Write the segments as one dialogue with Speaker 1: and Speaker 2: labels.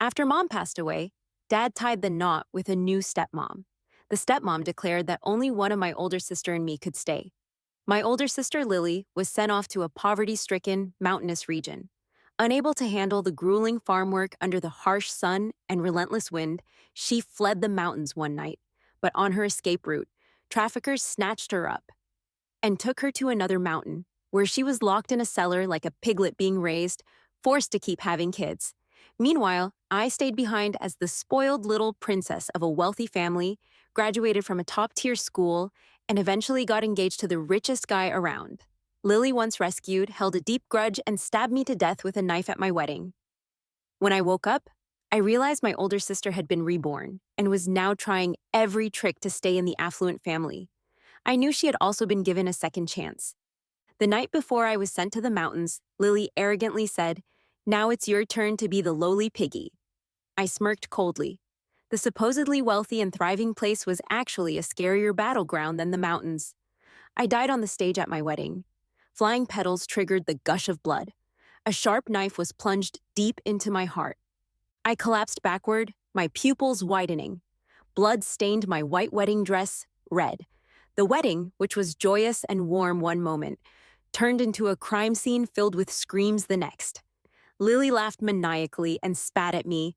Speaker 1: After Mom passed away, Dad tied the knot with a new stepmom. The stepmom declared that only one of my older sister and me could stay. My older sister Lily was sent off to a poverty-stricken, mountainous region. Unable to handle the grueling farm work under the harsh sun and relentless wind, she fled the mountains one night. But on her escape route, traffickers snatched her up and took her to another mountain, where she was locked in a cellar like a piglet being raised, forced to keep having kids. Meanwhile, I stayed behind as the spoiled little princess of a wealthy family, graduated from a top-tier school, and eventually got engaged to the richest guy around. Lily, once rescued, held a deep grudge and stabbed me to death with a knife at my wedding. When I woke up, I realized my older sister had been reborn and was now trying every trick to stay in the affluent family. I knew she had also been given a second chance. The night before I was sent to the mountains, Lily arrogantly said, "Now it's your turn to be the lowly piggy." I smirked coldly. The supposedly wealthy and thriving place was actually a scarier battleground than the mountains. I died on the stage at my wedding. Flying petals triggered the gush of blood. A sharp knife was plunged deep into my heart. I collapsed backward, my pupils widening. Blood stained my white wedding dress red. The wedding, which was joyous and warm one moment, turned into a crime scene filled with screams the next. Lily laughed maniacally and spat at me.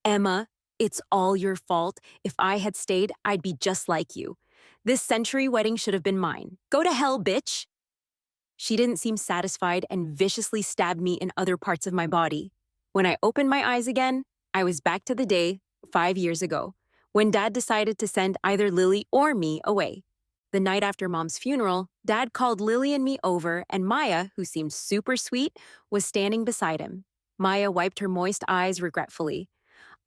Speaker 1: "Emma, it's all your fault. If I had stayed, I'd be just like you. This century wedding should have been mine. Go to hell, bitch." She didn't seem satisfied and viciously stabbed me in other parts of my body. When I opened my eyes again, I was back to the day, 5 years ago, when Dad decided to send either Lily or me away. The night after Mom's funeral, Dad called Lily and me over, and Maya, who seemed super sweet, was standing beside him. Maya wiped her moist eyes regretfully.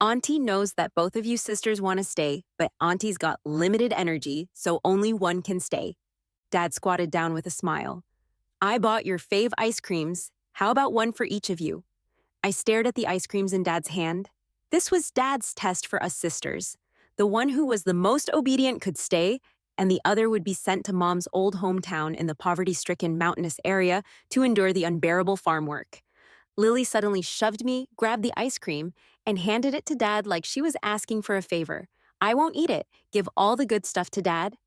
Speaker 1: "Auntie knows that both of you sisters want to stay, but Auntie's got limited energy, so only one can stay." Dad squatted down with a smile. "I bought your fave ice creams. How about one for each of you?" I stared at the ice creams in Dad's hand. This was Dad's test for us sisters. The one who was the most obedient could stay, and the other would be sent to Mom's old hometown in the poverty-stricken mountainous area to endure the unbearable farm work. Lily suddenly shoved me, grabbed the ice cream, and handed it to Dad like she was asking for a favor. "I won't eat it. Give all the good stuff to Dad."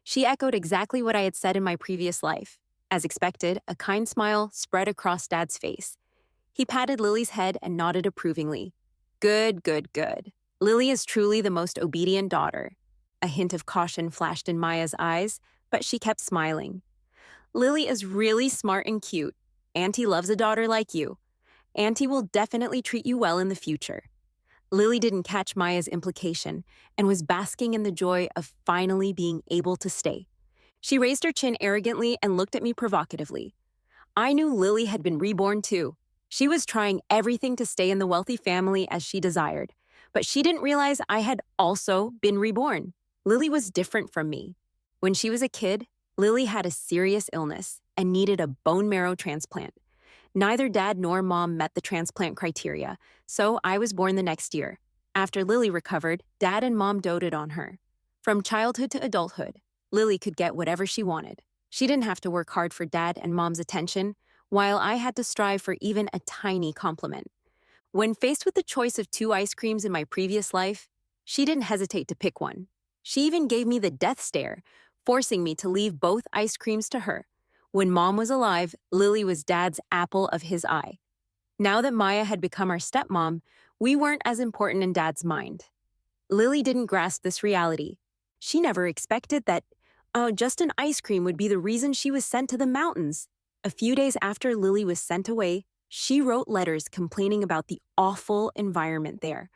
Speaker 1: She echoed exactly what I had said in my previous life. As expected, a kind smile spread across Dad's face. He patted Lily's head and nodded approvingly. "Good, good, good. Lily is truly the most obedient daughter." A hint of caution flashed in Maya's eyes, but she kept smiling. "Lily is really smart and cute. Auntie loves a daughter like you. Auntie will definitely treat you well in the future." Lily didn't catch Maya's implication and was basking in the joy of finally being able to stay. She raised her chin arrogantly and looked at me provocatively. I knew Lily had been reborn too. She was trying everything to stay in the wealthy family as she desired, but she didn't realize I had also been reborn. Lily was different from me. When she was a kid, Lily had a serious illness and needed a bone marrow transplant. Neither Dad nor Mom met the transplant criteria, so I was born the next year. After Lily recovered, Dad and Mom doted on her. From childhood to adulthood, Lily could get whatever she wanted. She didn't have to work hard for Dad and Mom's attention, while I had to strive for even a tiny compliment. When faced with the choice of 2 ice creams in my previous life, she didn't hesitate to pick one. She even gave me the death stare, forcing me to leave both ice creams to her. When Mom was alive, Lily was Dad's apple of his eye. Now that Maya had become our stepmom, we weren't as important in Dad's mind. Lily didn't grasp this reality. She never expected that just an ice cream would be the reason she was sent to the mountains. A few days after Lily was sent away, she wrote letters complaining about the awful environment there.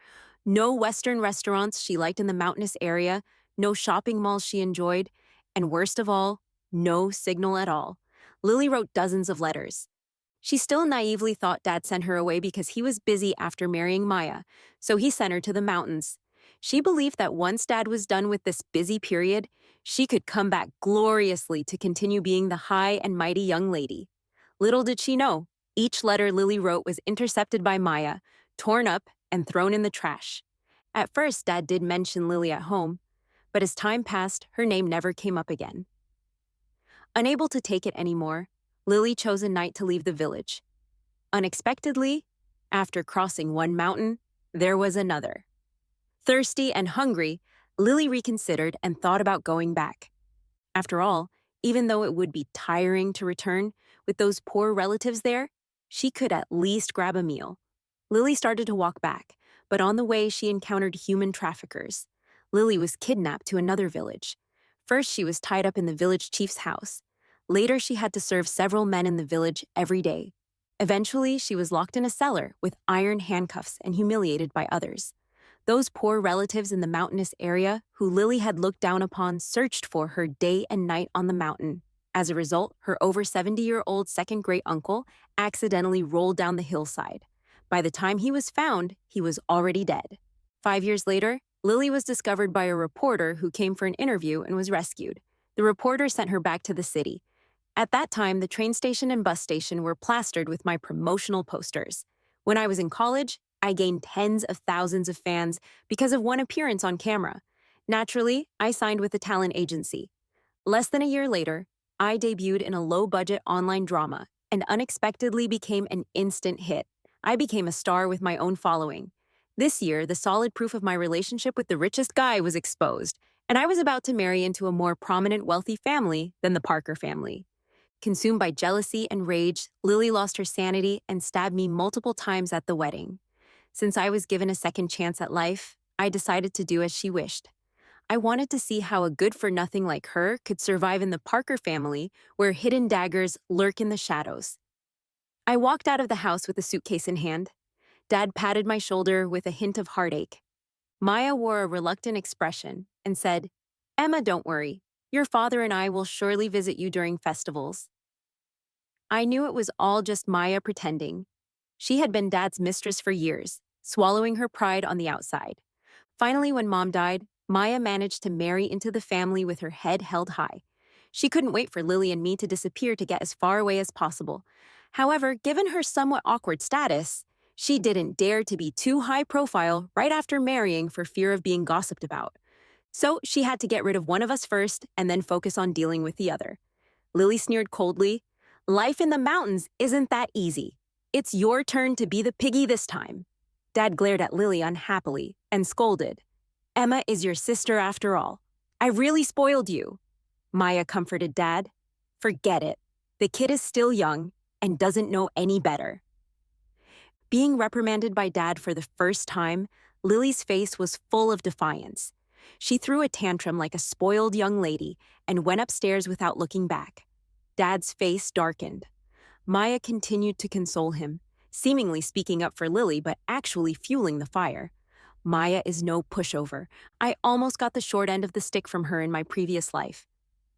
Speaker 1: No Western restaurants she liked in the mountainous area, no shopping malls she enjoyed, and worst of all, no signal at all. Lily wrote dozens of letters. She still naively thought Dad sent her away because he was busy after marrying Maya, so he sent her to the mountains. She believed that once Dad was done with this busy period, she could come back gloriously to continue being the high and mighty young lady. Little did she know, each letter Lily wrote was intercepted by Maya, torn up, and thrown in the trash. At first, Dad did mention Lily at home, but as time passed, her name never came up again. Unable to take it anymore, Lily chose a night to leave the village. Unexpectedly, after crossing one mountain, there was another. Thirsty and hungry, Lily reconsidered and thought about going back. After all, even though it would be tiring to return, with those poor relatives there, she could at least grab a meal. Lily started to walk back, but on the way she encountered human traffickers. Lily was kidnapped to another village. First, she was tied up in the village chief's house. Later, she had to serve several men in the village every day. Eventually, she was locked in a cellar with iron handcuffs and humiliated by others. Those poor relatives in the mountainous area who Lily had looked down upon searched for her day and night on the mountain. As a result, her over 70-year-old second great uncle accidentally rolled down the hillside. By the time he was found, he was already dead. 5 years later, Lily was discovered by a reporter who came for an interview and was rescued. The reporter sent her back to the city. At that time, the train station and bus station were plastered with my promotional posters. When I was in college, I gained tens of thousands of fans because of one appearance on camera. Naturally, I signed with a talent agency. Less than a year later, I debuted in a low-budget online drama and unexpectedly became an instant hit. I became a star with my own following. This year, the solid proof of my relationship with the richest guy was exposed, and I was about to marry into a more prominent, wealthy family than the Parker family. Consumed by jealousy and rage, Lily lost her sanity and stabbed me multiple times at the wedding. Since I was given a second chance at life, I decided to do as she wished. I wanted to see how a good-for-nothing like her could survive in the Parker family, where hidden daggers lurk in the shadows. I walked out of the house with a suitcase in hand. Dad patted my shoulder with a hint of heartache. Maya wore a reluctant expression and said, "Emma, don't worry. Your father and I will surely visit you during festivals." I knew it was all just Maya pretending. She had been Dad's mistress for years, swallowing her pride on the outside. Finally, when Mom died, Maya managed to marry into the family with her head held high. She couldn't wait for Lily and me to disappear to get as far away as possible. However, given her somewhat awkward status, she didn't dare to be too high profile right after marrying for fear of being gossiped about. So she had to get rid of one of us first and then focus on dealing with the other. Lily sneered coldly, "Life in the mountains isn't that easy. It's your turn to be the piggy this time." Dad glared at Lily unhappily and scolded, "Emma is your sister after all. I really spoiled you." Maya comforted Dad. "Forget it. The kid is still young and doesn't know any better." Being reprimanded by Dad for the first time, Lily's face was full of defiance. She threw a tantrum like a spoiled young lady and went upstairs without looking back. Dad's face darkened. Maya continued to console him, seemingly speaking up for Lily but actually fueling the fire. Maya is no pushover. I almost got the short end of the stick from her in my previous life.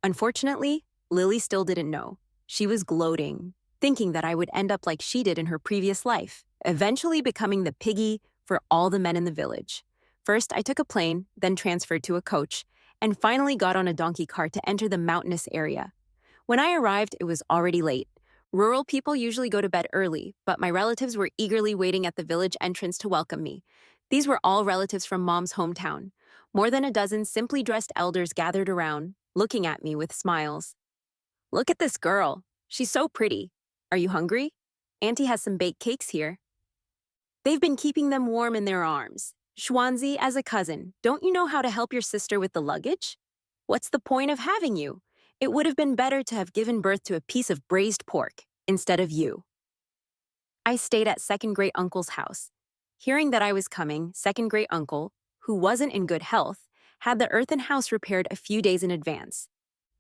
Speaker 1: Unfortunately, Lily still didn't know. She was gloating, thinking that I would end up like she did in her previous life, eventually becoming the piggy for all the men in the village. First, I took a plane, then transferred to a coach, and finally got on a donkey cart to enter the mountainous area. When I arrived, it was already late. Rural people usually go to bed early, but my relatives were eagerly waiting at the village entrance to welcome me. These were all relatives from Mom's hometown. More than a dozen simply dressed elders gathered around, looking at me with smiles. "Look at this girl. She's so pretty. Are you hungry? Auntie has some baked cakes here." They've been keeping them warm in their arms. "Shwanzi, as a cousin, don't you know how to help your sister with the luggage? What's the point of having you? It would have been better to have given birth to a piece of braised pork instead of you." I stayed at second great uncle's house. Hearing that I was coming, second great uncle, who wasn't in good health, had the earthen house repaired a few days in advance.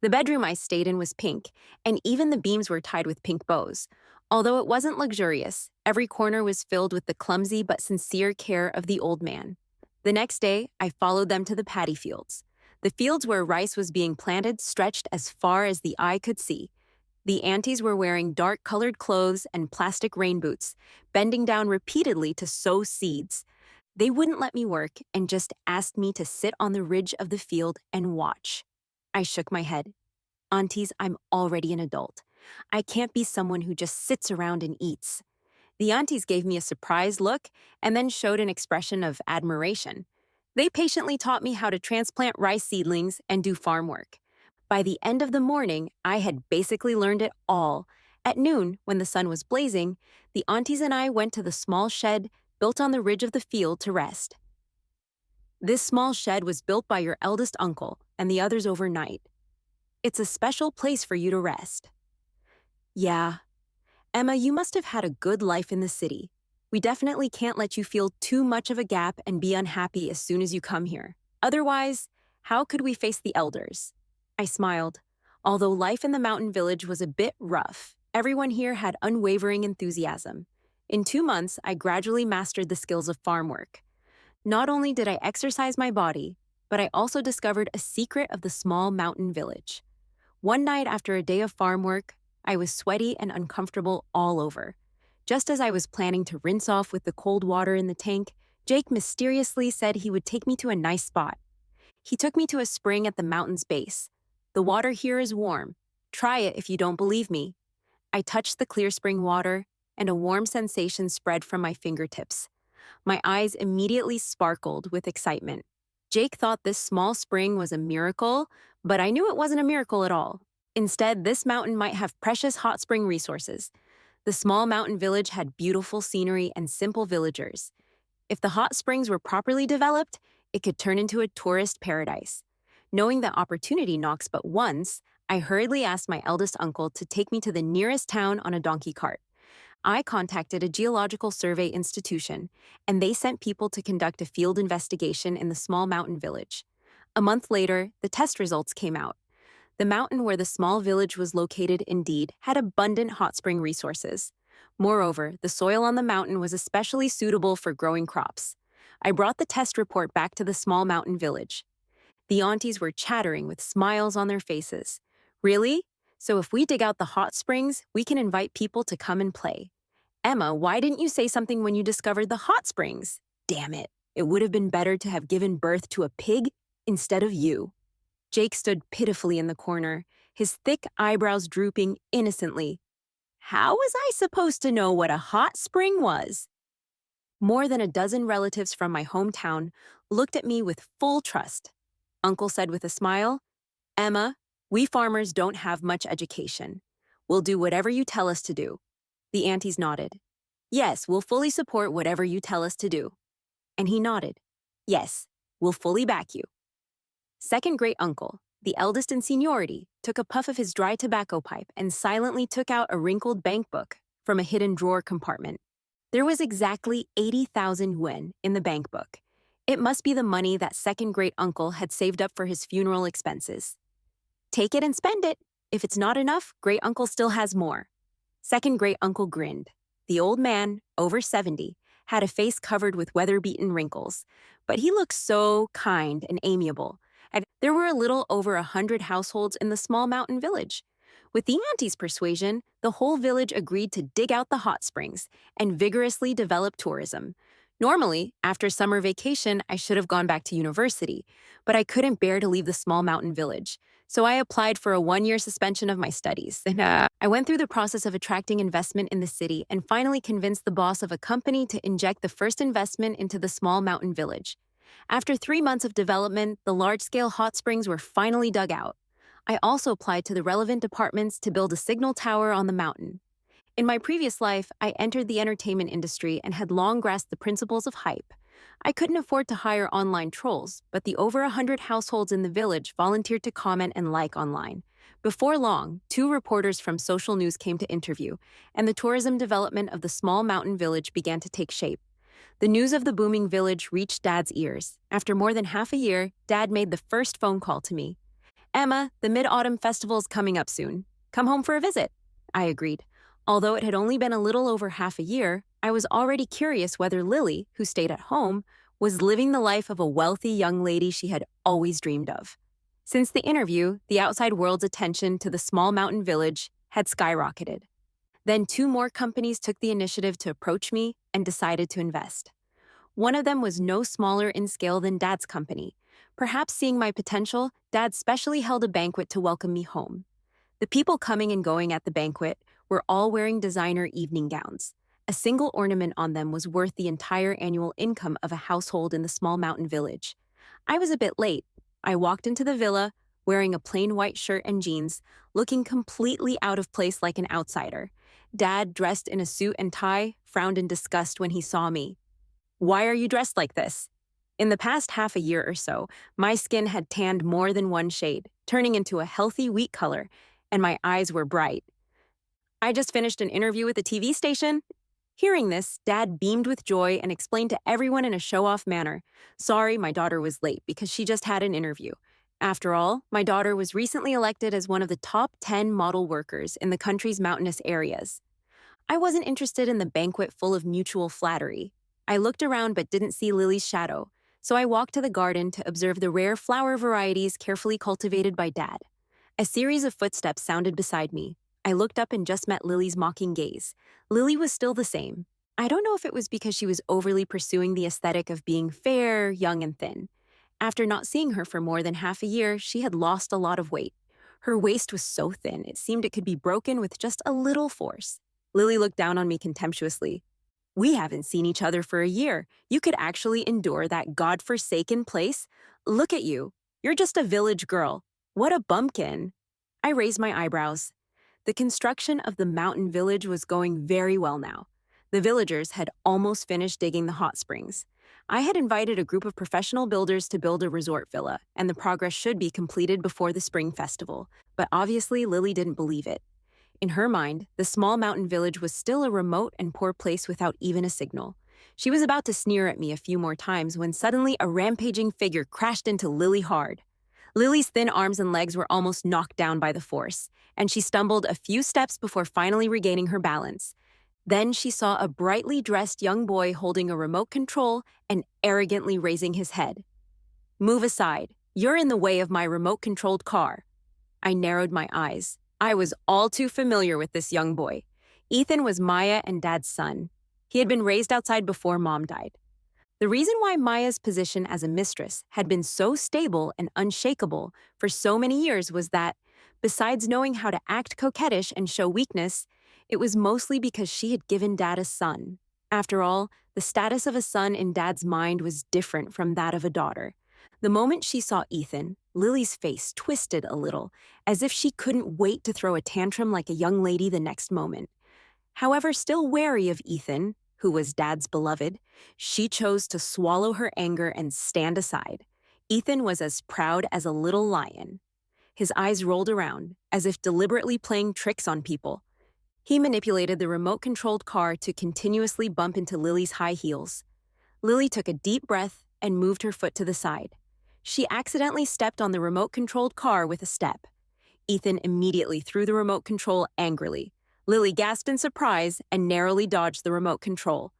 Speaker 1: The bedroom I stayed in was pink, and even the beams were tied with pink bows. Although it wasn't luxurious, every corner was filled with the clumsy but sincere care of the old man. The next day, I followed them to the paddy fields. The fields where rice was being planted stretched as far as the eye could see. The aunties were wearing dark-colored clothes and plastic rain boots, bending down repeatedly to sow seeds. They wouldn't let me work and just asked me to sit on the ridge of the field and watch. I shook my head. "Aunties, I'm already an adult. I can't be someone who just sits around and eats." The aunties gave me a surprised look and then showed an expression of admiration. They patiently taught me how to transplant rice seedlings and do farm work. By the end of the morning, I had basically learned it all. At noon, when the sun was blazing, the aunties and I went to the small shed built on the ridge of the field to rest. This small shed was built by your eldest uncle and the others overnight. It's a special place for you to rest. Yeah, Emma, you must have had a good life in the city. We definitely can't let you feel too much of a gap and be unhappy as soon as you come here. Otherwise, how could we face the elders? I smiled. Although life in the mountain village was a bit rough, everyone here had unwavering enthusiasm. In 2 months, I gradually mastered the skills of farm work. Not only did I exercise my body, but I also discovered a secret of the small mountain village. One night after a day of farm work, I was sweaty and uncomfortable all over. Just as I was planning to rinse off with the cold water in the tank, Jake mysteriously said he would take me to a nice spot. He took me to a spring at the mountain's base. The water here is warm. Try it if you don't believe me. I touched the clear spring water, and a warm sensation spread from my fingertips. My eyes immediately sparkled with excitement. Jake thought this small spring was a miracle, but I knew it wasn't a miracle at all. Instead, this mountain might have precious hot spring resources. The small mountain village had beautiful scenery and simple villagers. If the hot springs were properly developed, it could turn into a tourist paradise. Knowing that opportunity knocks but once, I hurriedly asked my eldest uncle to take me to the nearest town on a donkey cart. I contacted a geological survey institution, and they sent people to conduct a field investigation in the small mountain village. A month later, the test results came out. The mountain where the small village was located indeed had abundant hot spring resources. Moreover, the soil on the mountain was especially suitable for growing crops. I brought the test report back to the small mountain village. The aunties were chattering with smiles on their faces. Really? So if we dig out the hot springs, we can invite people to come and play. Emma, why didn't you say something when you discovered the hot springs? Damn it. It would have been better to have given birth to a pig instead of you. Jake stood pitifully in the corner, his thick eyebrows drooping innocently. How was I supposed to know what a hot spring was? More than a dozen relatives from my hometown looked at me with full trust. Uncle said with a smile, Emma, we farmers don't have much education. We'll do whatever you tell us to do. The aunties nodded. Yes, we'll fully support whatever you tell us to do. And he nodded. Yes, we'll fully back you. Second great uncle, the eldest in seniority, took a puff of his dry tobacco pipe and silently took out a wrinkled bank book from a hidden drawer compartment. There was exactly 80,000 yuan in the bank book. It must be the money that second great uncle had saved up for his funeral expenses. Take it and spend it. If it's not enough, great uncle still has more. Second great uncle grinned. The old man, over 70, had a face covered with weather-beaten wrinkles, but he looked so kind and amiable. And there were a little over 100 households in the small mountain village. With the auntie's persuasion, the whole village agreed to dig out the hot springs and vigorously develop tourism. Normally, after summer vacation, I should have gone back to university, but I couldn't bear to leave the small mountain village, so I applied for a 1-year suspension of my studies. I went through the process of attracting investment in the city and finally convinced the boss of a company to inject the first investment into the small mountain village. After 3 months of development, the large-scale hot springs were finally dug out. I also applied to the relevant departments to build a signal tower on the mountain. In my previous life, I entered the entertainment industry and had long grasped the principles of hype. I couldn't afford to hire online trolls, but the over 100 households in the village volunteered to comment and like online. Before long, 2 reporters from social news came to interview, and the tourism development of the small mountain village began to take shape. The news of the booming village reached Dad's ears. After more than half a year, Dad made the first phone call to me. Emma, the Mid-Autumn Festival is coming up soon. Come home for a visit. I agreed. Although it had only been a little over half a year, I was already curious whether Lily, who stayed at home, was living the life of a wealthy young lady she had always dreamed of. Since the interview, the outside world's attention to the small mountain village had skyrocketed. Then 2 more companies took the initiative to approach me and decided to invest. One of them was no smaller in scale than Dad's company. Perhaps seeing my potential, Dad specially held a banquet to welcome me home. The people coming and going at the banquet were all wearing designer evening gowns. A single ornament on them was worth the entire annual income of a household in the small mountain village. I was a bit late. I walked into the villa, wearing a plain white shirt and jeans, looking completely out of place like an outsider. Dad, dressed in a suit and tie, frowned in disgust when he saw me. Why are you dressed like this? In the past half a year or so, my skin had tanned more than one shade, turning into a healthy wheat color, and my eyes were bright. I just finished an interview with a TV station. Hearing this, Dad beamed with joy and explained to everyone in a show-off manner, "Sorry, my daughter was late because she just had an interview. After all, my daughter was recently elected as one of the top 10 model workers in the country's mountainous areas." I wasn't interested in the banquet full of mutual flattery. I looked around but didn't see Lily's shadow, so I walked to the garden to observe the rare flower varieties carefully cultivated by Dad. A series of footsteps sounded beside me. I looked up and just met Lily's mocking gaze. Lily was still the same. I don't know if it was because she was overly pursuing the aesthetic of being fair, young, and thin. After not seeing her for more than half a year, she had lost a lot of weight. Her waist was so thin, it seemed it could be broken with just a little force. Lily looked down on me contemptuously. "We haven't seen each other for a year. You could actually endure that god-forsaken place? Look at you. You're just a village girl. What a bumpkin." I raised my eyebrows. The construction of the mountain village was going very well now. The villagers had almost finished digging the hot springs. I had invited a group of professional builders to build a resort villa, and the progress should be completed before the spring festival. But obviously, Lily didn't believe it. In her mind, the small mountain village was still a remote and poor place without even a signal. She was about to sneer at me a few more times when suddenly a rampaging figure crashed into Lily hard. Lily's thin arms and legs were almost knocked down by the force, and she stumbled a few steps before finally regaining her balance. Then she saw a brightly dressed young boy holding a remote control and arrogantly raising his head. "Move aside. You're in the way of my remote-controlled car." I narrowed my eyes. I was all too familiar with this young boy. Ethan was Maya and Dad's son. He had been raised outside before Mom died. The reason why Maya's position as a mistress had been so stable and unshakable for so many years was that, besides knowing how to act coquettish and show weakness, it was mostly because she had given Dad a son. After all, the status of a son in Dad's mind was different from that of a daughter. The moment she saw Ethan, Lily's face twisted a little, as if she couldn't wait to throw a tantrum like a young lady the next moment. However, still wary of Ethan, who was Dad's beloved, she chose to swallow her anger and stand aside. Ethan was as proud as a little lion. His eyes rolled around, as if deliberately playing tricks on people. He manipulated the remote-controlled car to continuously bump into Lily's high heels. Lily took a deep breath and moved her foot to the side. She accidentally stepped on the remote-controlled car with a step. Ethan immediately threw the remote control angrily. Lily gasped in surprise and narrowly dodged the remote control.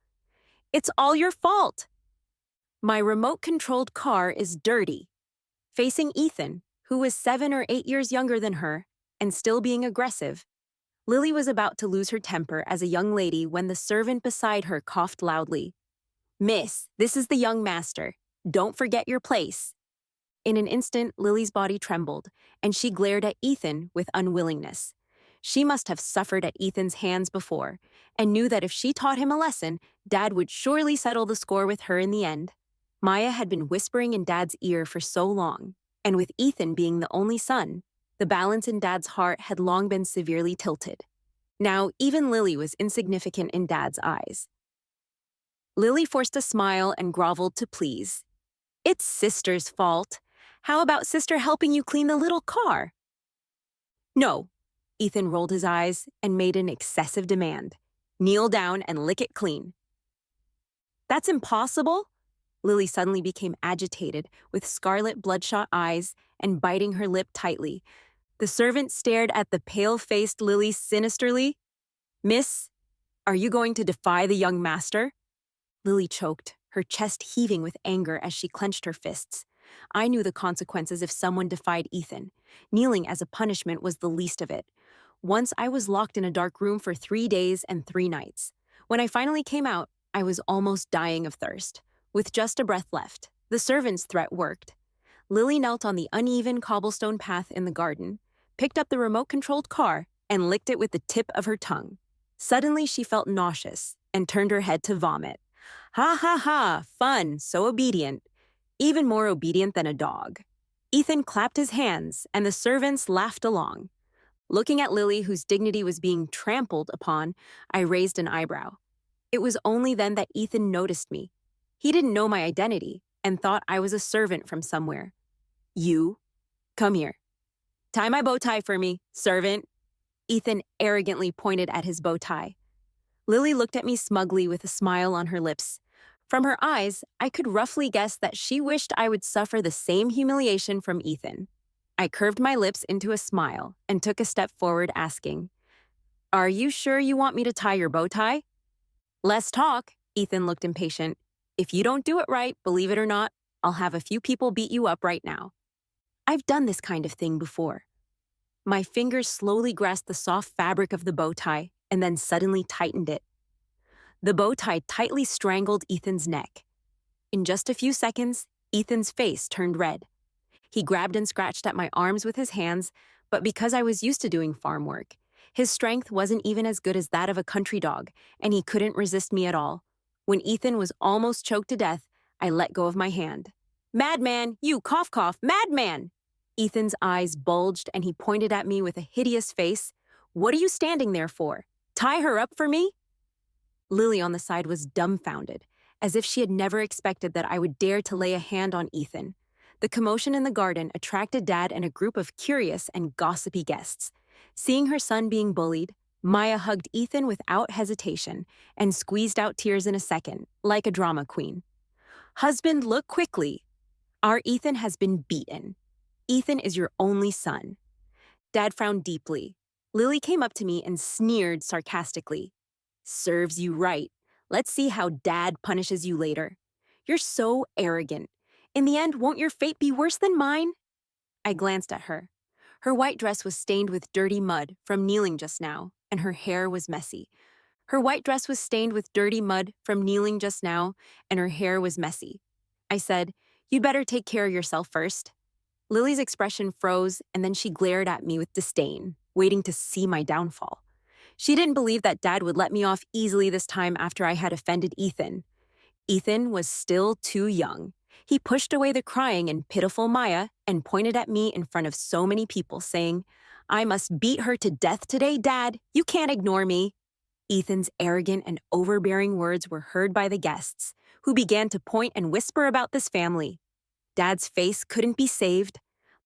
Speaker 1: "It's all your fault!" "My remote-controlled car is dirty." Facing Ethan, who was 7 or 8 years younger than her, and still being aggressive, Lily was about to lose her temper as a young lady when the servant beside her coughed loudly. "Miss, this is the young master. Don't forget your place." In an instant, Lily's body trembled, and she glared at Ethan with unwillingness. She must have suffered at Ethan's hands before, and knew that if she taught him a lesson, Dad would surely settle the score with her in the end. Maya had been whispering in Dad's ear for so long, and with Ethan being the only son, the balance in Dad's heart had long been severely tilted. Now, even Lily was insignificant in Dad's eyes. Lily forced a smile and groveled to please. "It's Sister's fault. How about Sister helping you clean the little car?" "No." Ethan rolled his eyes and made an excessive demand. "Kneel down and lick it clean." "That's impossible." Lily suddenly became agitated, with scarlet bloodshot eyes and biting her lip tightly. The servant stared at the pale-faced Lily sinisterly. "Miss, are you going to defy the young master?" Lily choked, her chest heaving with anger as she clenched her fists. I knew the consequences if someone defied Ethan. Kneeling as a punishment was the least of it. Once I was locked in a dark room for 3 days and 3 nights. When I finally came out, I was almost dying of thirst. With just a breath left, the servant's threat worked. Lily knelt on the uneven cobblestone path in the garden, picked up the remote-controlled car, and licked it with the tip of her tongue. Suddenly, she felt nauseous and turned her head to vomit. "Ha ha ha, fun, so obedient. Even more obedient than a dog." Ethan clapped his hands, and the servants laughed along. Looking at Lily, whose dignity was being trampled upon, I raised an eyebrow. It was only then that Ethan noticed me. He didn't know my identity and thought I was a servant from somewhere. You, come here. Tie my bow tie for me, servant. Ethan arrogantly pointed at his bow tie. Lily looked at me smugly with a smile on her lips. From her eyes, I could roughly guess that she wished I would suffer the same humiliation from Ethan. I curved my lips into a smile and took a step forward, asking, "Are you sure you want me to tie your bow tie?" "Less talk." Ethan looked impatient. "If you don't do it right, believe it or not, I'll have a few people beat you up right now." I've done this kind of thing before. My fingers slowly grasped the soft fabric of the bow tie and then suddenly tightened it. The bow tie tightly strangled Ethan's neck. In just a few seconds, Ethan's face turned red. He grabbed and scratched at my arms with his hands, but because I was used to doing farm work, his strength wasn't even as good as that of a country dog, and he couldn't resist me at all. When Ethan was almost choked to death, I let go of my hand. "Madman, you cough cough, madman!" Ethan's eyes bulged and he pointed at me with a hideous face. "What are you standing there for? Tie her up for me?" Lily on the side was dumbfounded, as if she had never expected that I would dare to lay a hand on Ethan. The commotion in the garden attracted Dad and a group of curious and gossipy guests. Seeing her son being bullied, Maya hugged Ethan without hesitation and squeezed out tears in a second, like a drama queen. "Husband, look quickly. Our Ethan has been beaten. Ethan is your only son." Dad frowned deeply. Lily came up to me and sneered sarcastically. "Serves you right. Let's see how Dad punishes you later. You're so arrogant. In the end, won't your fate be worse than mine?" I glanced at her. Her white dress was stained with dirty mud from kneeling just now, and her hair was messy. Her white dress was stained with dirty mud from kneeling just now, and her hair was messy. I said, "You'd better take care of yourself first." Lily's expression froze, and then she glared at me with disdain, waiting to see my downfall. She didn't believe that Dad would let me off easily this time after I had offended Ethan. Ethan was still too young. He pushed away the crying and pitiful Maya and pointed at me in front of so many people, saying, "I must beat her to death today, Dad. You can't ignore me." Ethan's arrogant and overbearing words were heard by the guests, who began to point and whisper about this family. Dad's face couldn't be saved.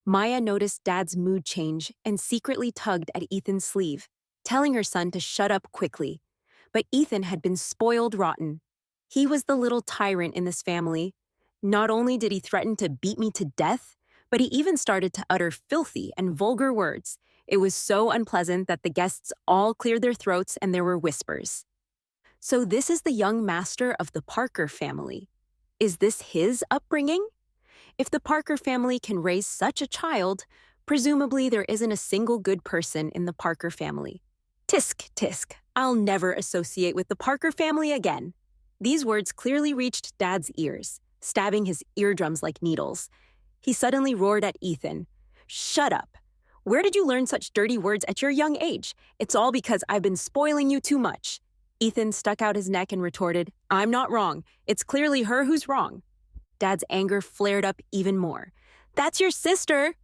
Speaker 1: Maya noticed Dad's mood change and secretly tugged at Ethan's sleeve, telling her son to shut up quickly. But Ethan had been spoiled rotten. He was the little tyrant in this family. Not only did he threaten to beat me to death, but he even started to utter filthy and vulgar words. It was so unpleasant that the guests all cleared their throats and there were whispers. "So this is the young master of the Parker family. Is this his upbringing? If the Parker family can raise such a child, presumably there isn't a single good person in the Parker family. Tisk, tisk, I'll never associate with the Parker family again." These words clearly reached Dad's ears, stabbing his eardrums like needles. He suddenly roared at Ethan. "Shut up! Where did you learn such dirty words at your young age? It's all because I've been spoiling you too much." Ethan stuck out his neck and retorted, "I'm not wrong. It's clearly her who's wrong." Dad's anger flared up even more. "That's your sister!"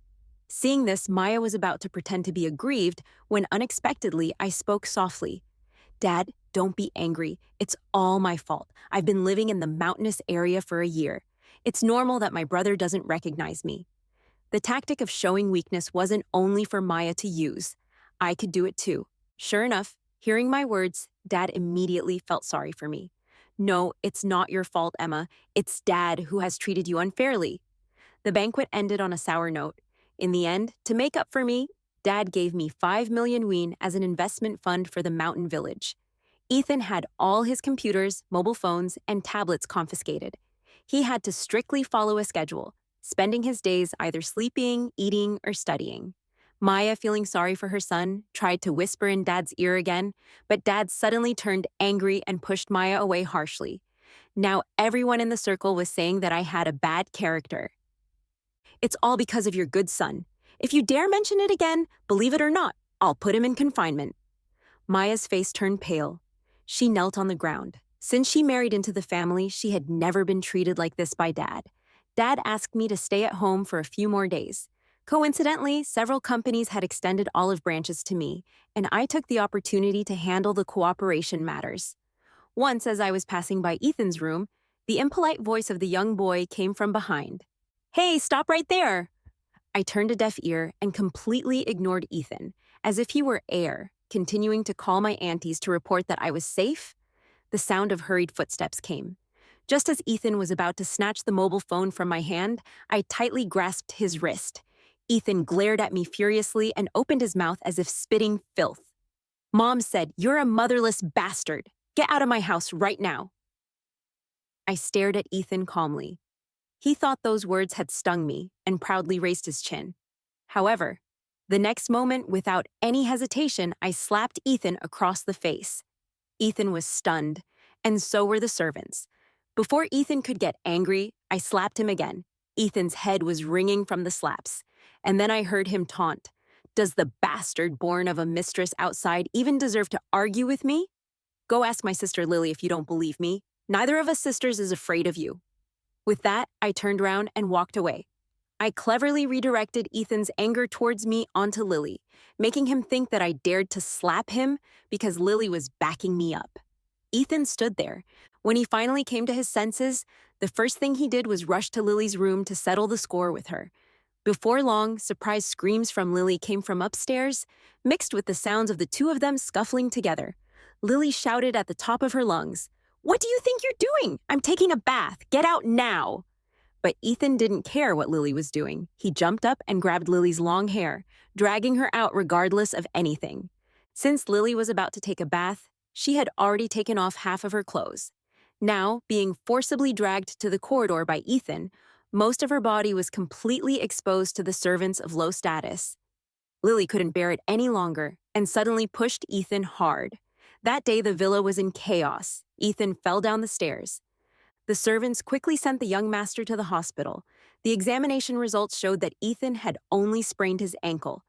Speaker 1: Seeing this, Maya was about to pretend to be aggrieved when unexpectedly I spoke softly. "Dad, don't be angry. It's all my fault. I've been living in the mountainous area for a year. It's normal that my brother doesn't recognize me." The tactic of showing weakness wasn't only for Maya to use. I could do it too. Sure enough, hearing my words, Dad immediately felt sorry for me. "No, it's not your fault, Emma. It's Dad who has treated you unfairly." The banquet ended on a sour note. In the end, to make up for me, Dad gave me 5 million ween as an investment fund for the mountain village. Ethan had all his computers, mobile phones, and tablets confiscated. He had to strictly follow a schedule, spending his days either sleeping, eating, or studying. Maya, feeling sorry for her son, tried to whisper in Dad's ear again, but Dad suddenly turned angry and pushed Maya away harshly. Now everyone in the circle was saying that I had a bad character. "It's all because of your good son. If you dare mention it again, believe it or not, I'll put him in confinement." Maya's face turned pale. She knelt on the ground. Since she married into the family, she had never been treated like this by Dad. Dad asked me to stay at home for a few more days. Coincidentally, several companies had extended olive branches to me, and I took the opportunity to handle the cooperation matters. Once, as I was passing by Ethan's room, The impolite voice of the young boy came from behind. Hey, stop right there! I turned a deaf ear and completely ignored Ethan, as if he were air, continuing to call my aunties to report that I was safe. The sound of hurried footsteps came. Just as Ethan was about to snatch the mobile phone from my hand, I tightly grasped his wrist. Ethan glared at me furiously and opened his mouth as if spitting filth. Mom said, "You're a motherless bastard. Get out of my house right now." I stared at Ethan calmly. He thought those words had stung me and proudly raised his chin. However, the next moment, without any hesitation, I slapped Ethan across the face. Ethan was stunned, and so were the servants. Before Ethan could get angry, I slapped him again. Ethan's head was ringing from the slaps, and then I heard him taunt. Does the bastard born of a mistress outside even deserve to argue with me? Go ask my sister Lily if you don't believe me. Neither of us sisters is afraid of you. With that, I turned around and walked away. I cleverly redirected Ethan's anger towards me onto Lily, making him think that I dared to slap him because Lily was backing me up. Ethan stood there. When he finally came to his senses, the first thing he did was rush to Lily's room to settle the score with her. Before long, surprised screams from Lily came from upstairs, mixed with the sounds of the two of them scuffling together. Lily shouted at the top of her lungs, "What do you think you're doing? I'm taking a bath. Get out now!" But Ethan didn't care what Lily was doing. He jumped up and grabbed Lily's long hair, dragging her out regardless of anything. Since Lily was about to take a bath, she had already taken off half of her clothes. Now, being forcibly dragged to the corridor by Ethan, most of her body was completely exposed to the servants of low status. Lily couldn't bear it any longer and suddenly pushed Ethan hard. That day, the villa was in chaos. Ethan fell down the stairs. The servants quickly sent the young master to the hospital. The examination results showed that Ethan had only sprained his ankle.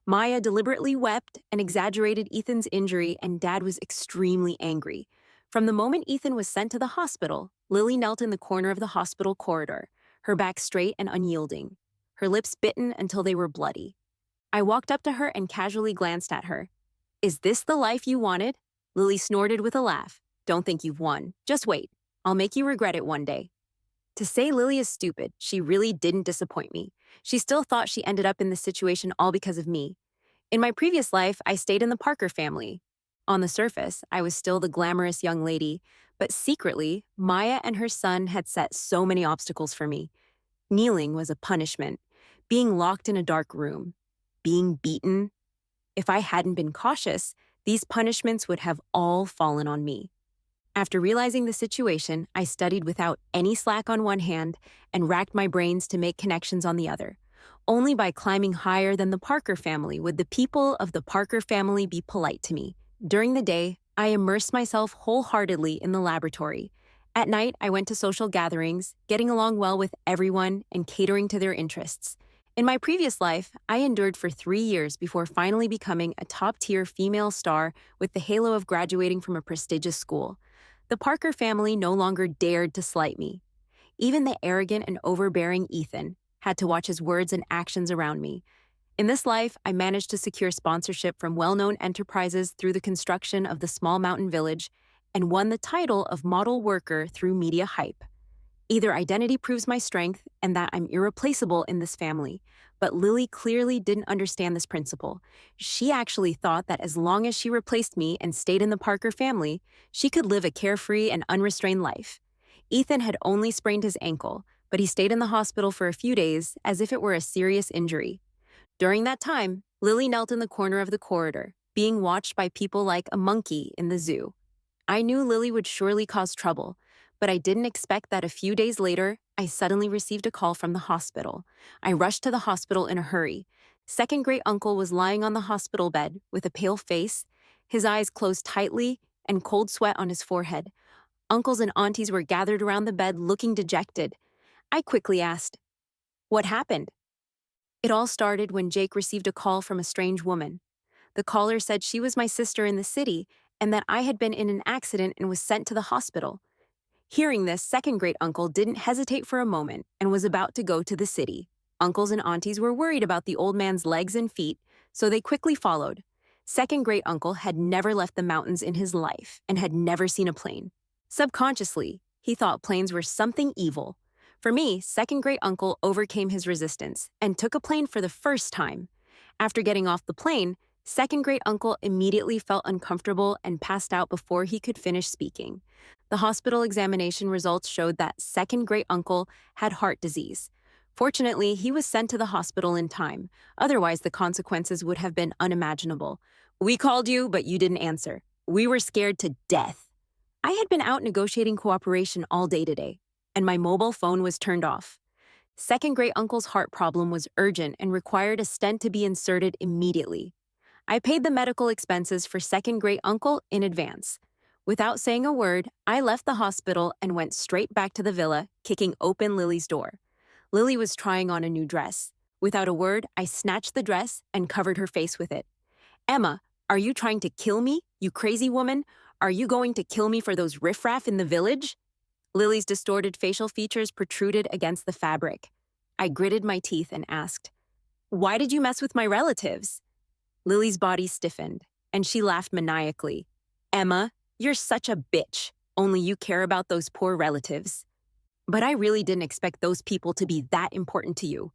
Speaker 1: Maya deliberately wept and exaggerated Ethan's injury, and Dad was extremely angry. From the moment Ethan was sent to the hospital, Lily knelt in the corner of the hospital corridor, her back straight and unyielding, her lips bitten until they were bloody. I walked up to her and casually glanced at her. "Is this the life you wanted?" Lily snorted with a laugh. "Don't think you've won. Just wait. I'll make you regret it one day." To say Lily is stupid, she really didn't disappoint me. She still thought she ended up in this situation all because of me. In my previous life, I stayed in the Parker family. On the surface, I was still the glamorous young lady, but secretly, Maya and her son had set so many obstacles for me. Kneeling was a punishment, being locked in a dark room, being beaten. If I hadn't been cautious, these punishments would have all fallen on me. After realizing the situation, I studied without any slack on one hand and racked my brains to make connections on the other. Only by climbing higher than the Parker family would the people of the Parker family be polite to me. During the day, I immersed myself wholeheartedly in the laboratory. At night, I went to social gatherings, getting along well with everyone and catering to their interests. In my previous life, I endured for 3 years before finally becoming a top-tier female star with the halo of graduating from a prestigious school. The Parker family no longer dared to slight me. Even the arrogant and overbearing Ethan had to watch his words and actions around me. In this life, I managed to secure sponsorship from well-known enterprises through the construction of the small mountain village and won the title of model worker through media hype. Either identity proves my strength and that I'm irreplaceable in this family, but Lily clearly didn't understand this principle. She actually thought that as long as she replaced me and stayed in the Parker family, she could live a carefree and unrestrained life. Ethan had only sprained his ankle, but he stayed in the hospital for a few days as if it were a serious injury. During that time, Lily knelt in the corner of the corridor, being watched by people like a monkey in the zoo. I knew Lily would surely cause trouble, but I didn't expect that a few days later, I suddenly received a call from the hospital. I rushed to the hospital in a hurry. Second great uncle was lying on the hospital bed with a pale face, his eyes closed tightly, and cold sweat on his forehead. Uncles and aunties were gathered around the bed looking dejected. I quickly asked, "What happened?" It all started when Jake received a call from a strange woman. The caller said she was my sister in the city and that I had been in an accident and was sent to the hospital. Hearing this, second great uncle didn't hesitate for a moment and was about to go to the city. Uncles and aunties were worried about the old man's legs and feet, so they quickly followed. Second great uncle had never left the mountains in his life and had never seen a plane. Subconsciously, He thought planes were something evil. For me, second great uncle overcame his resistance and took a plane for the first time. After getting off the plane, second great uncle immediately felt uncomfortable and passed out before he could finish speaking. The hospital examination results showed that second great uncle had heart disease. Fortunately, he was sent to the hospital in time. Otherwise, the consequences would have been unimaginable. We called you, but you didn't answer. We were scared to death. I had been out negotiating cooperation all day today, and my mobile phone was turned off. Second great uncle's heart problem was urgent and required a stent to be inserted immediately. I paid the medical expenses for second great uncle in advance. Without saying a word, I left the hospital and went straight back to the villa, kicking open Lily's door. Lily was trying on a new dress. Without a word, I snatched the dress and covered her face with it. Emma, are you trying to kill me, you crazy woman? Are you going to kill me for those riffraff in the village? Lily's distorted facial features protruded against the fabric. I gritted my teeth and asked, "Why did you mess with my relatives?" Lily's body stiffened, and she laughed maniacally. "Emma, you're such a bitch. Only you care about those poor relatives." "But I really didn't expect those people to be that important to you."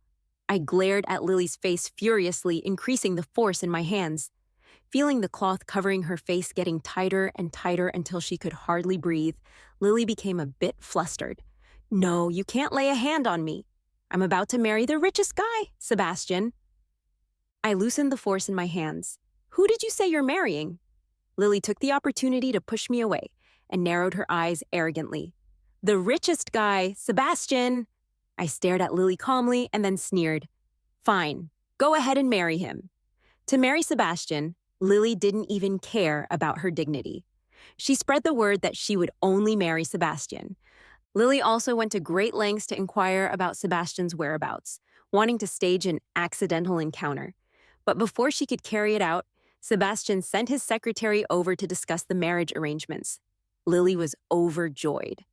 Speaker 1: I glared at Lily's face furiously, increasing the force in my hands. Feeling the cloth covering her face getting tighter and tighter until she could hardly breathe, Lily became a bit flustered. "No, you can't lay a hand on me. I'm about to marry the richest guy, Sebastian." I loosened the force in my hands. "Who did you say you're marrying?" Lily took the opportunity to push me away and narrowed her eyes arrogantly. "The richest guy, Sebastian." I stared at Lily calmly and then sneered. "Fine, go ahead and marry him." To marry Sebastian, Lily didn't even care about her dignity. She spread the word that she would only marry Sebastian. Lily also went to great lengths to inquire about Sebastian's whereabouts, wanting to stage an accidental encounter. But before she could carry it out, Sebastian sent his secretary over to discuss the marriage arrangements. Lily was overjoyed.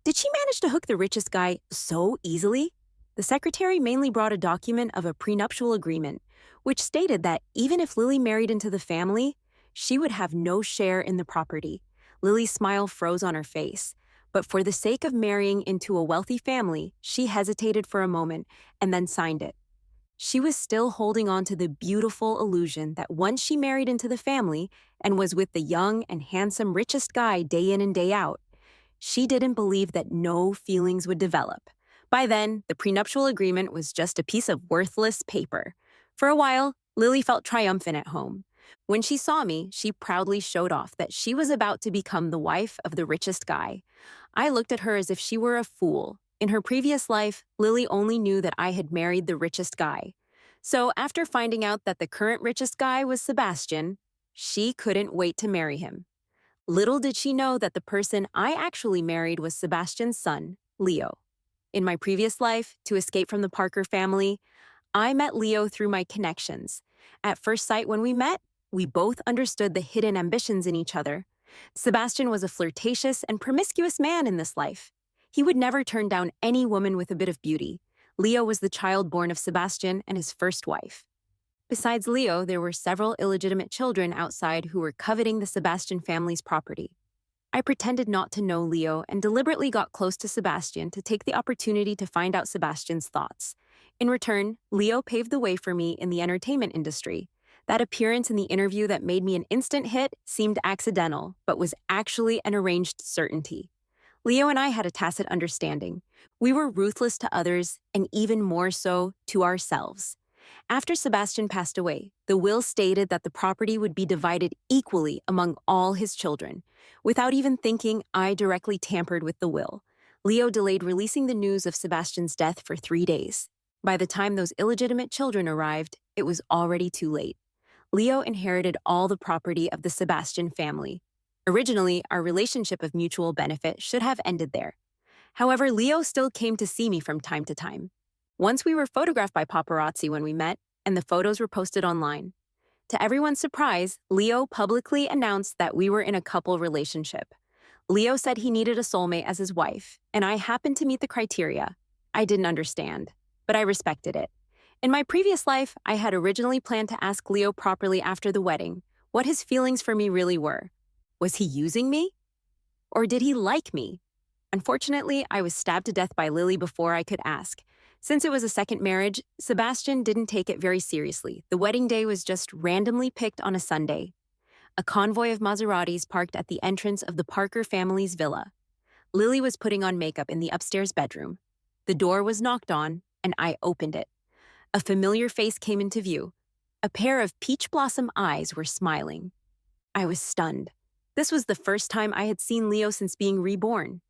Speaker 1: Did she manage to hook the richest guy so easily? The secretary mainly brought a document of a prenuptial agreement, which stated that even if Lily married into the family, she would have no share in the property. Lily's smile froze on her face, but for the sake of marrying into a wealthy family, she hesitated for a moment and then signed it. She was still holding on to the beautiful illusion that once she married into the family and was with the young and handsome richest guy day in and day out, she didn't believe that no feelings would develop. By then, the prenuptial agreement was just a piece of worthless paper. For a while, Lily felt triumphant at home. When she saw me, she proudly showed off that she was about to become the wife of the richest guy. I looked at her as if she were a fool. In her previous life, Lily only knew that I had married the richest guy. So after finding out that the current richest guy was Sebastian, she couldn't wait to marry him. Little did she know that the person I actually married was Sebastian's son, Leo. In my previous life, to escape from the Parker family, I met Leo through my connections. At first sight when we met, we both understood the hidden ambitions in each other. Sebastian was a flirtatious and promiscuous man in this life. He would never turn down any woman with a bit of beauty. Leo was the child born of Sebastian and his first wife. Besides Leo, there were several illegitimate children outside who were coveting the Sebastian family's property. I pretended not to know Leo and deliberately got close to Sebastian to take the opportunity to find out Sebastian's thoughts. In return, Leo paved the way for me in the entertainment industry. That appearance in the interview that made me an instant hit seemed accidental, but was actually an arranged certainty. Leo and I had a tacit understanding. We were ruthless to others, and even more so to ourselves. After Sebastian passed away, the will stated that the property would be divided equally among all his children. Without even thinking, I directly tampered with the will. Leo delayed releasing the news of Sebastian's death for 3 days. By the time those illegitimate children arrived, it was already too late. Leo inherited all the property of the Sebastian family. Originally, our relationship of mutual benefit should have ended there. However, Leo still came to see me from time to time. Once we were photographed by paparazzi when we met, and the photos were posted online. To everyone's surprise, Leo publicly announced that we were in a couple relationship. Leo said he needed a soulmate as his wife, and I happened to meet the criteria. I didn't understand, but I respected it. In my previous life, I had originally planned to ask Leo properly after the wedding what his feelings for me really were. Was he using me? Or did he like me? Unfortunately, I was stabbed to death by Lily before I could ask. Since it was a second marriage, Sebastian didn't take it very seriously. The wedding day was just randomly picked on a Sunday. A convoy of Maseratis parked at the entrance of the Parker family's villa. Lily was putting on makeup in the upstairs bedroom. The door was knocked on, and I opened it. A familiar face came into view. A pair of peach blossom eyes were smiling. I was stunned. This was the first time I had seen Leo since being reborn.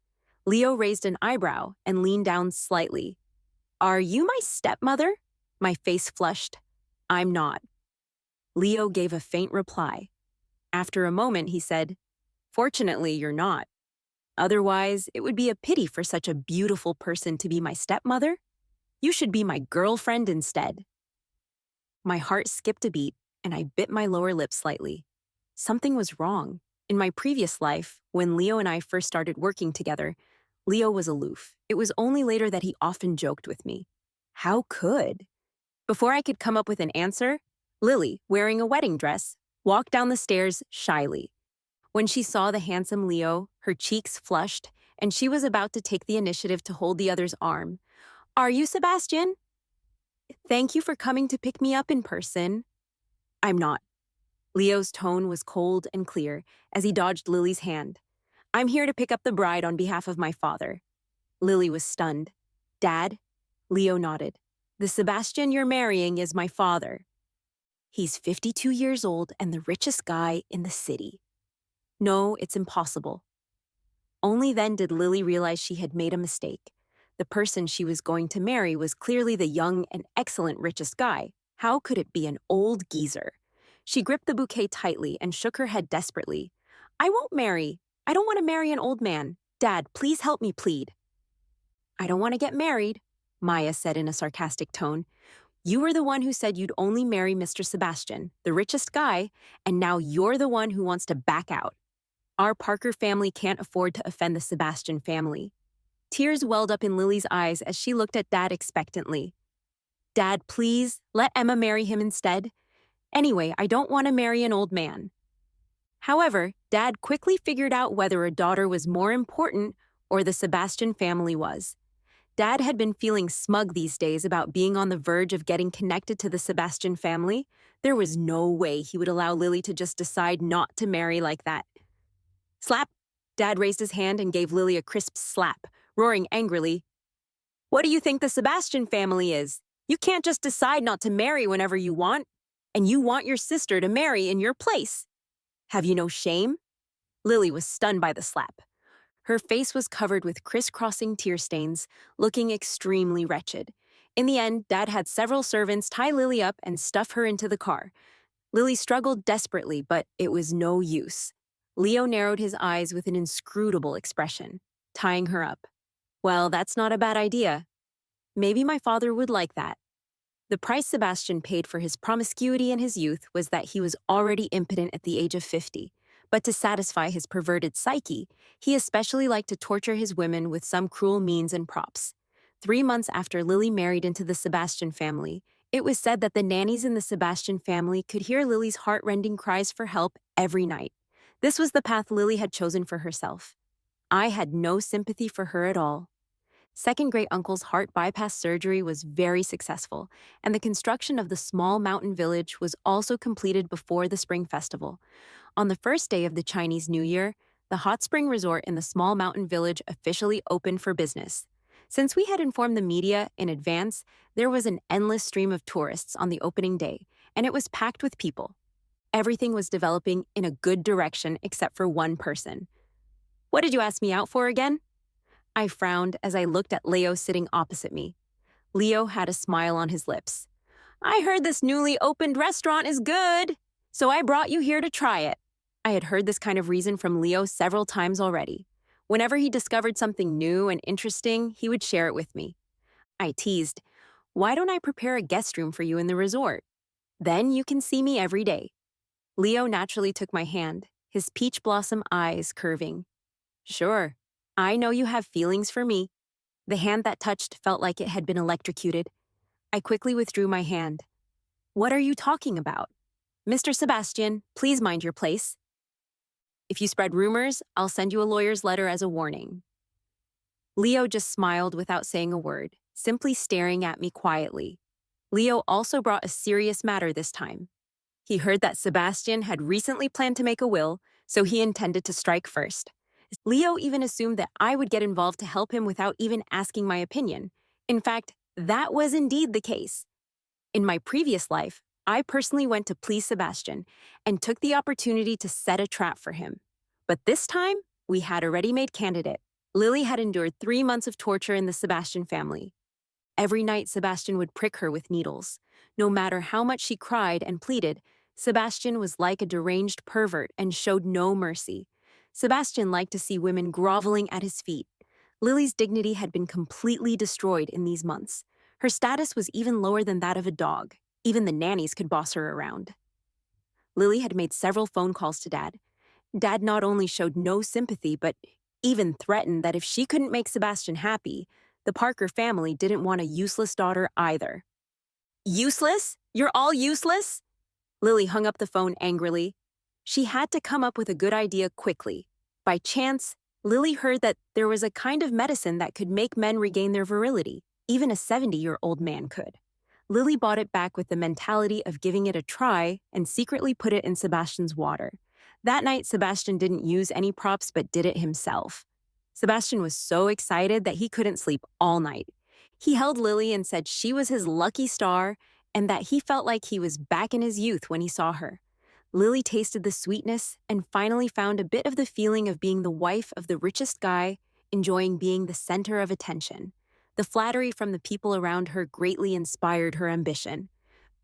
Speaker 1: Leo raised an eyebrow and leaned down slightly. "Are you my stepmother?" My face flushed. "I'm not." Leo gave a faint reply. After a moment, he said, "Fortunately, you're not. Otherwise, it would be a pity for such a beautiful person to be my stepmother. You should be my girlfriend instead." My heart skipped a beat, and I bit my lower lip slightly. Something was wrong. In my previous life, when Leo and I first started working together, Leo was aloof. It was only later that he often joked with me. How could? Before I could come up with an answer, Lily, wearing a wedding dress, walked down the stairs shyly. When she saw the handsome Leo, her cheeks flushed, and she was about to take the initiative to hold the other's arm. "Are you Sebastian? Thank you for coming to pick me up in person." "I'm not." Leo's tone was cold and clear as he dodged Lily's hand. "I'm here to pick up the bride on behalf of my father." Lily was stunned. "Dad?" Leo nodded. "The Sebastian you're marrying is my father. He's 52 years old and the richest guy in the city." "No, it's impossible." Only then did Lily realize she had made a mistake. The person she was going to marry was clearly the young and excellent richest guy. How could it be an old geezer? She gripped the bouquet tightly and shook her head desperately. "I won't marry. I don't want to marry an old man. Dad, please help me plead." "I don't want to get married," Maya said in a sarcastic tone. "You were the one who said you'd only marry Mr. Sebastian, the richest guy, and now you're the one who wants to back out. Our Parker family can't afford to offend the Sebastian family." Tears welled up in Lily's eyes as she looked at Dad expectantly. "Dad, please, let Emma marry him instead. Anyway, I don't want to marry an old man." However, Dad quickly figured out whether a daughter was more important or the Sebastian family was. Dad had been feeling smug these days about being on the verge of getting connected to the Sebastian family. There was no way he would allow Lily to just decide not to marry like that. Slap! Dad raised his hand and gave Lily a crisp slap, roaring angrily. "What do you think the Sebastian family is? You can't just decide not to marry whenever you want. And you want your sister to marry in your place. Have you no shame?" Lily was stunned by the slap. Her face was covered with crisscrossing tear stains, looking extremely wretched. In the end, Dad had several servants tie Lily up and stuff her into the car. Lily struggled desperately, but it was no use. Leo narrowed his eyes with an inscrutable expression, tying her up. "Well, that's not a bad idea. Maybe my father would like that." The price Sebastian paid for his promiscuity in his youth was that he was already impotent at the age of 50. But to satisfy his perverted psyche, he especially liked to torture his women with some cruel means and props. 3 months after Lily married into the Sebastian family, it was said that the nannies in the Sebastian family could hear Lily's heart-rending cries for help every night. This was the path Lily had chosen for herself. I had no sympathy for her at all. Second great-uncle's heart bypass surgery was very successful, and the construction of the small mountain village was also completed before the spring festival. On the first day of the Chinese New Year, the hot spring resort in the small mountain village officially opened for business. Since we had informed the media in advance, there was an endless stream of tourists on the opening day, and it was packed with people. Everything was developing in a good direction except for one person. "What did you ask me out for again?" I frowned as I looked at Leo sitting opposite me. Leo had a smile on his lips. "I heard this newly opened restaurant is good, so I brought you here to try it." I had heard this kind of reason from Leo several times already. Whenever he discovered something new and interesting, he would share it with me. I teased, "Why don't I prepare a guest room for you in the resort? Then you can see me every day." Leo naturally took my hand, his peach blossom eyes curving. "Sure. I know you have feelings for me." The hand that touched felt like it had been electrocuted. I quickly withdrew my hand. "What are you talking about? Mr. Sebastian, please mind your place. If you spread rumors, I'll send you a lawyer's letter as a warning." Leo just smiled without saying a word, simply staring at me quietly. Leo also brought a serious matter this time. He heard that Sebastian had recently planned to make a will, so he intended to strike first. Leo even assumed that I would get involved to help him without even asking my opinion. In fact, that was indeed the case. In my previous life, I personally went to please Sebastian and took the opportunity to set a trap for him. But this time, we had a ready-made candidate. Lily had endured 3 months of torture in the Sebastian family. Every night, Sebastian would prick her with needles. No matter how much she cried and pleaded, Sebastian was like a deranged pervert and showed no mercy. Sebastian liked to see women groveling at his feet. Lily's dignity had been completely destroyed in these months. Her status was even lower than that of a dog. Even the nannies could boss her around. Lily had made several phone calls to Dad. Dad not only showed no sympathy, but even threatened that if she couldn't make Sebastian happy, the Parker family didn't want a useless daughter either. Useless? You're all useless? Lily hung up the phone angrily. She had to come up with a good idea quickly. By chance, Lily heard that there was a kind of medicine that could make men regain their virility. Even a 70-year-old man could. Lily bought it back with the mentality of giving it a try and secretly put it in Sebastian's water. That night, Sebastian didn't use any props but did it himself. Sebastian was so excited that he couldn't sleep all night. He held Lily and said she was his lucky star and that he felt like he was back in his youth when he saw her. Lily tasted the sweetness and finally found a bit of the feeling of being the wife of the richest guy, enjoying being the center of attention. The flattery from the people around her greatly inspired her ambition.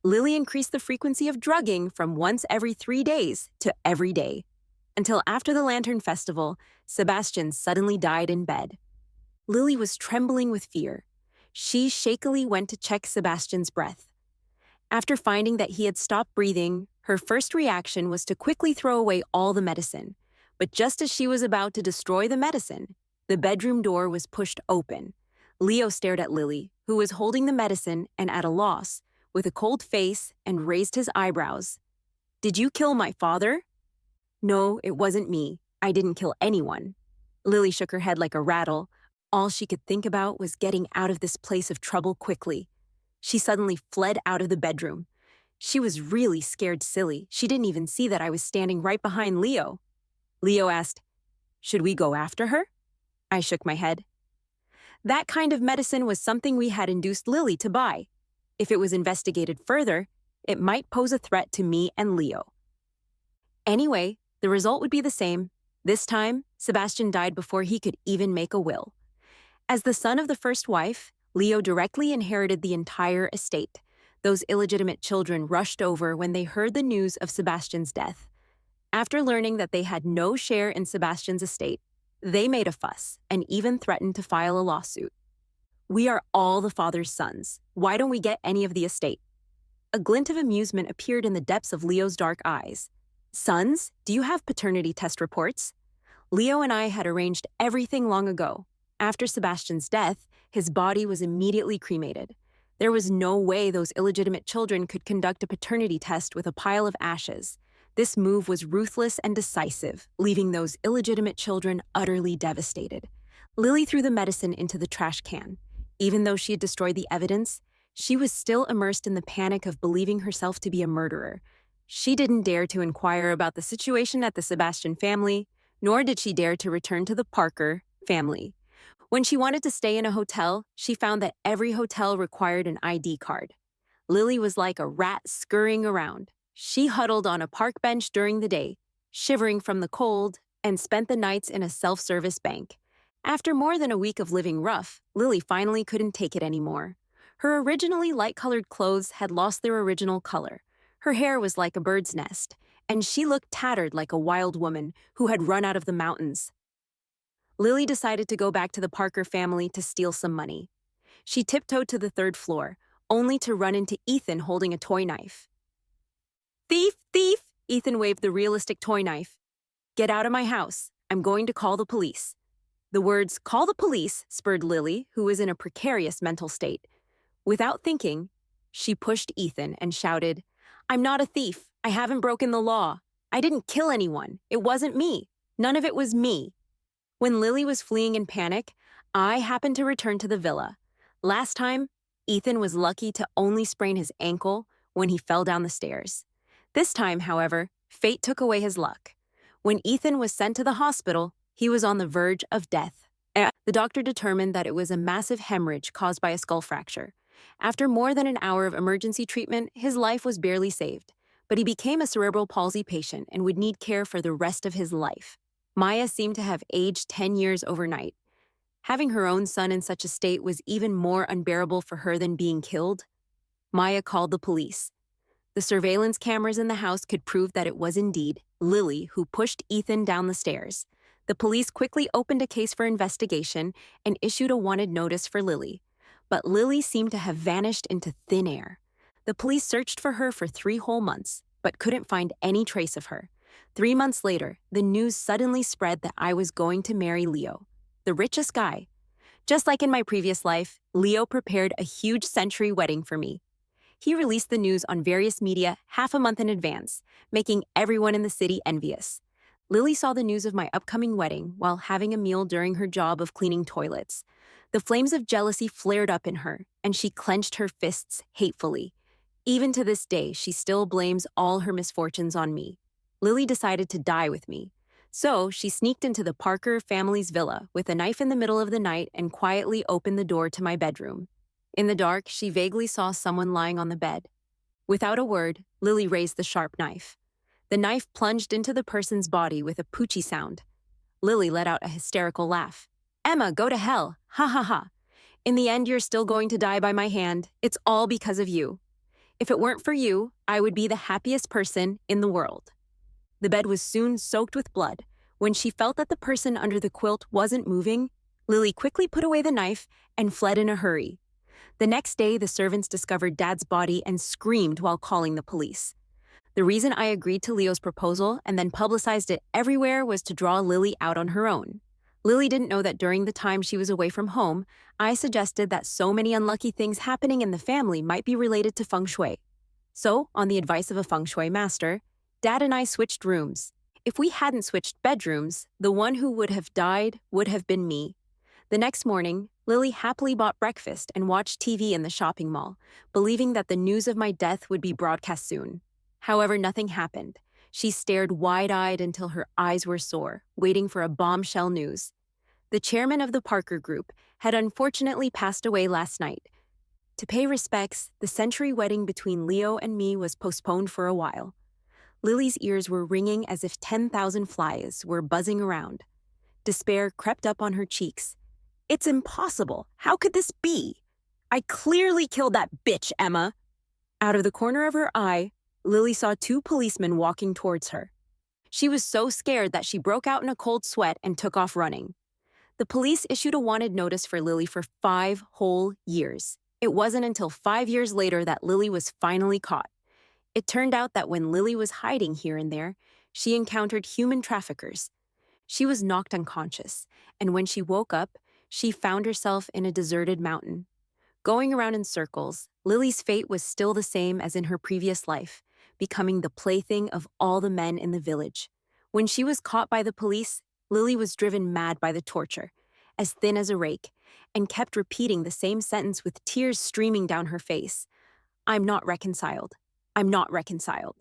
Speaker 1: Lily increased the frequency of drugging from once every 3 days to every day. Until after the Lantern Festival, Sebastian suddenly died in bed. Lily was trembling with fear. She shakily went to check Sebastian's breath. After finding that he had stopped breathing, her first reaction was to quickly throw away all the medicine. But just as she was about to destroy the medicine, the bedroom door was pushed open. Leo stared at Lily, who was holding the medicine and at a loss, with a cold face and raised his eyebrows. "Did you kill my father?" "No, it wasn't me. I didn't kill anyone." Lily shook her head like a rattle. All she could think about was getting out of this place of trouble quickly. She suddenly fled out of the bedroom. She was really scared silly. She didn't even see that I was standing right behind Leo. Leo asked, "Should we go after her?" I shook my head. That kind of medicine was something we had induced Lily to buy. If it was investigated further, it might pose a threat to me and Leo. Anyway, the result would be the same. This time, Sebastian died before he could even make a will. As the son of the first wife, Leo directly inherited the entire estate. Those illegitimate children rushed over when they heard the news of Sebastian's death. After learning that they had no share in Sebastian's estate, they made a fuss and even threatened to file a lawsuit. "We are all the father's sons. Why don't we get any of the estate?" A glint of amusement appeared in the depths of Leo's dark eyes. "Sons, do you have paternity test reports?" Leo and I had arranged everything long ago. After Sebastian's death, his body was immediately cremated. There was no way those illegitimate children could conduct a paternity test with a pile of ashes. This move was ruthless and decisive, leaving those illegitimate children utterly devastated. Lily threw the medicine into the trash can. Even though she had destroyed the evidence, she was still immersed in the panic of believing herself to be a murderer. She didn't dare to inquire about the situation at the Sebastian family, nor did she dare to return to the Parker family. When she wanted to stay in a hotel, she found that every hotel required an ID card. Lily was like a rat scurrying around. She huddled on a park bench during the day, shivering from the cold, and spent the nights in a self-service bank. After more than a week of living rough, Lily finally couldn't take it anymore. Her originally light-colored clothes had lost their original color. Her hair was like a bird's nest, and she looked tattered like a wild woman who had run out of the mountains. Lily decided to go back to the Parker family to steal some money. She tiptoed to the 3rd floor, only to run into Ethan holding a toy knife. "Thief! Thief!" Ethan waved the realistic toy knife. "Get out of my house. I'm going to call the police." The words, "call the police," spurred Lily, who was in a precarious mental state. Without thinking, she pushed Ethan and shouted, "I'm not a thief. I haven't broken the law. I didn't kill anyone. It wasn't me. None of it was me." When Lily was fleeing in panic, I happened to return to the villa. Last time, Ethan was lucky to only sprain his ankle when he fell down the stairs. This time, however, fate took away his luck. When Ethan was sent to the hospital, he was on the verge of death. The doctor determined that it was a massive hemorrhage caused by a skull fracture. After more than an hour of emergency treatment, his life was barely saved, but he became a cerebral palsy patient and would need care for the rest of his life. Maya seemed to have aged 10 years overnight. Having her own son in such a state was even more unbearable for her than being killed. Maya called the police. The surveillance cameras in the house could prove that it was indeed Lily who pushed Ethan down the stairs. The police quickly opened a case for investigation and issued a wanted notice for Lily. But Lily seemed to have vanished into thin air. The police searched for her for 3 whole months, but couldn't find any trace of her. 3 months later, the news suddenly spread that I was going to marry Leo, the richest guy. Just like in my previous life, Leo prepared a huge century wedding for me. He released the news on various media half a month in advance, making everyone in the city envious. Lily saw the news of my upcoming wedding while having a meal during her job of cleaning toilets. The flames of jealousy flared up in her, and she clenched her fists hatefully. Even to this day, she still blames all her misfortunes on me. Lily decided to die with me. So she sneaked into the Parker family's villa with a knife in the middle of the night and quietly opened the door to my bedroom. In the dark, she vaguely saw someone lying on the bed. Without a word, Lily raised the sharp knife. The knife plunged into the person's body with a poochie sound. Lily let out a hysterical laugh. "Emma, go to hell. Ha ha ha. In the end, you're still going to die by my hand. It's all because of you. If it weren't for you, I would be the happiest person in the world." The bed was soon soaked with blood. When she felt that the person under the quilt wasn't moving, Lily quickly put away the knife and fled in a hurry. The next day, the servants discovered Dad's body and screamed while calling the police. The reason I agreed to Leo's proposal and then publicized it everywhere was to draw Lily out on her own. Lily didn't know that during the time she was away from home, I suggested that so many unlucky things happening in the family might be related to feng shui. So, on the advice of a feng shui master, Dad and I switched rooms. If we hadn't switched bedrooms, the one who would have died would have been me. The next morning, Lily happily bought breakfast and watched TV in the shopping mall, believing that the news of my death would be broadcast soon. However, nothing happened. She stared wide-eyed until her eyes were sore, waiting for a bombshell news. The chairman of the Parker Group had unfortunately passed away last night. To pay respects, the century wedding between Leo and me was postponed for a while. Lily's ears were ringing as if 10,000 flies were buzzing around. Despair crept up on her cheeks. "It's impossible. How could this be? I clearly killed that bitch, Emma." Out of the corner of her eye, Lily saw 2 policemen walking towards her. She was so scared that she broke out in a cold sweat and took off running. The police issued a wanted notice for Lily for 5 whole years. It wasn't until 5 years later that Lily was finally caught. It turned out that when Lily was hiding here and there, she encountered human traffickers. She was knocked unconscious, and when she woke up, she found herself in a deserted mountain. Going around in circles, Lily's fate was still the same as in her previous life, becoming the plaything of all the men in the village. When she was caught by the police, Lily was driven mad by the torture, as thin as a rake, and kept repeating the same sentence with tears streaming down her face. "I'm not reconciled. I'm not reconciled."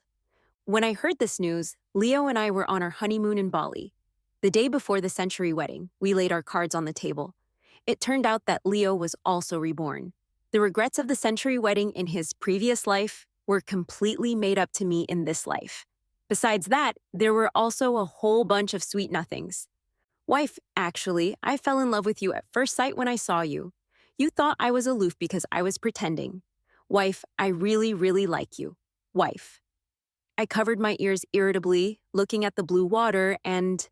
Speaker 1: When I heard this news, Leo and I were on our honeymoon in Bali. The day before the century wedding, we laid our cards on the table. It turned out that Leo was also reborn. The regrets of the century wedding in his previous life were completely made up to me in this life. Besides that, there were also a whole bunch of sweet nothings. "Wife, actually, I fell in love with you at first sight when I saw you. You thought I was aloof because I was pretending. Wife, I really, really like you. Wife." I covered my ears irritably, looking at the blue water, and